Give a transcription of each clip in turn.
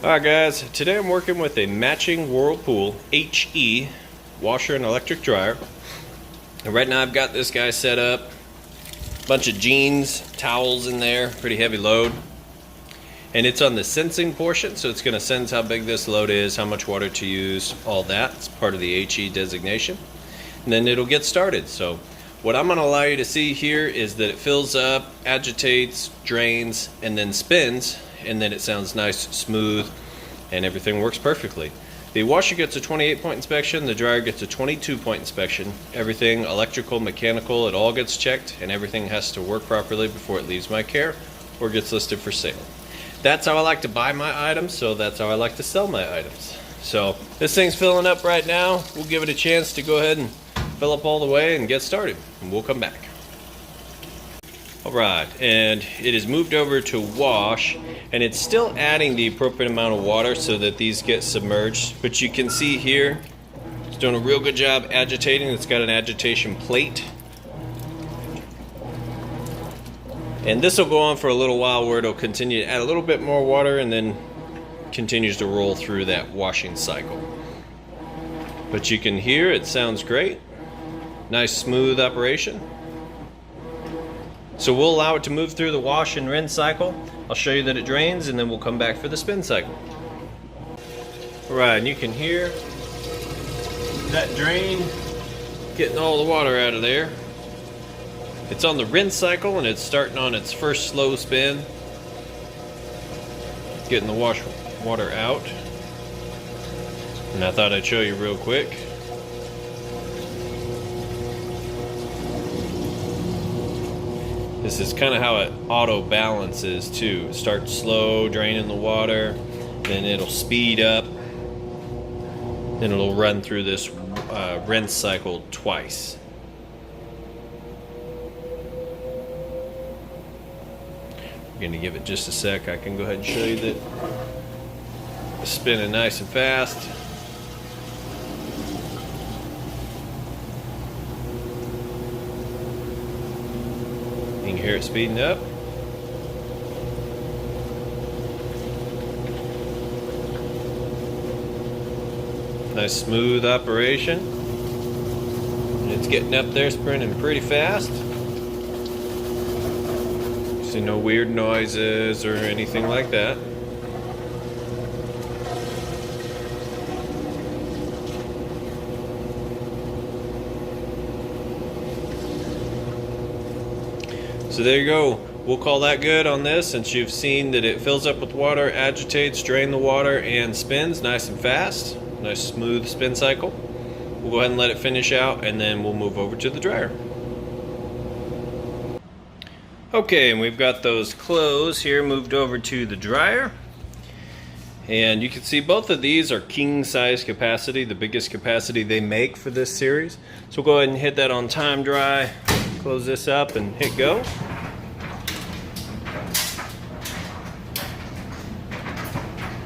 Alright guys, today I'm working with a matching Whirlpool HE washer and electric dryer. And right now I've got this guy set up. A bunch of jeans, towels in there, pretty heavy load. And it's on the sensing portion, so it's going to sense how big this load is, how much water to use, all that. It's part of the HE designation. And then it'll get started. So what I'm going to allow you to see here is that it fills up, agitates, drains, and then spins. And then it sounds nice, smooth, and everything works perfectly. The washer gets a 28-point inspection, the dryer gets a 22-point inspection. Everything electrical, mechanical, it all gets checked, and everything has to work properly before it leaves my care or gets listed for sale. That's how I like to buy my items, so that's how I like to sell my items. So this thing's filling up right now. We'll give it a chance to go ahead and fill up all the way and get started, and we'll come back. Alright, and it is moved over to wash, and it's still adding the appropriate amount of water so that these get submerged. But you can see here, it's doing a real good job agitating. It's got an agitation plate. And this will go on for a little while where it'll continue to add a little bit more water and then continues to roll through that washing cycle. But you can hear it sounds great. Nice smooth operation. So we'll allow it to move through the wash and rinse cycle. I'll show you that it drains and then we'll come back for the spin cycle. Alright, and you can hear that drain getting all the water out of there. It's on the rinse cycle and it's starting on its first slow spin. Getting the wash water out. And I thought I'd show you real quick. This is kind of how it auto balances too. It starts slow, draining the water, then it'll speed up, then it'll run through this rinse cycle twice. I'm going to give it just a sec. I can go ahead and show you that it's spinning nice and fast. You can hear it speeding up. Nice smooth operation. And it's getting up there, sprinting pretty fast. See no weird noises or anything like that. So there you go. We'll call that good on this, since you've seen that it fills up with water, agitates, drains the water, and spins nice and fast. Nice smooth spin cycle. We'll go ahead and let it finish out, and then we'll move over to the dryer. Okay, and we've got those clothes here moved over to the dryer. And you can see both of these are king size capacity, the biggest capacity they make for this series. So we'll go ahead and hit that on time dry. Close this up and hit go.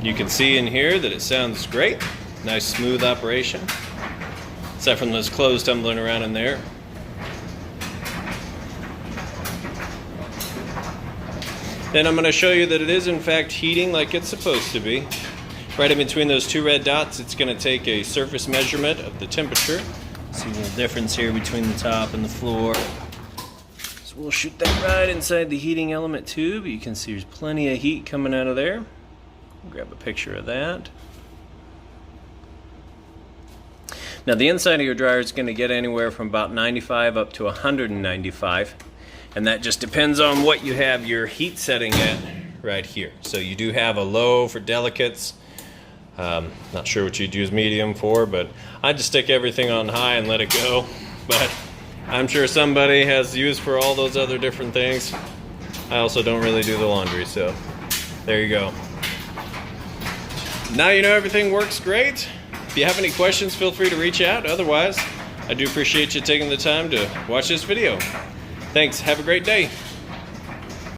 You can see in here that it sounds great. Nice smooth operation. Aside from those clothes tumbling around in there. Then I'm going to show you that it is in fact heating like it's supposed to be. Right in between those two red dots, it's going to take a surface measurement of the temperature. See a little difference here between the top and the floor. So we'll shoot that right inside the heating element tube. You can see there's plenty of heat coming out of there. Grab a picture of that. Now the inside of your dryer is going to get anywhere from about 95 up to 195. And that just depends on what you have your heat setting at right here. So you do have a low for delicates. Not sure what you'd use medium for, but I just stick everything on high and let it go. But I'm sure somebody has use for all those other different things. I also don't really do the laundry, so there you go. Now you know everything works great. If you have any questions, feel free to reach out. Otherwise, I do appreciate you taking the time to watch this video. Thanks. Have a great day.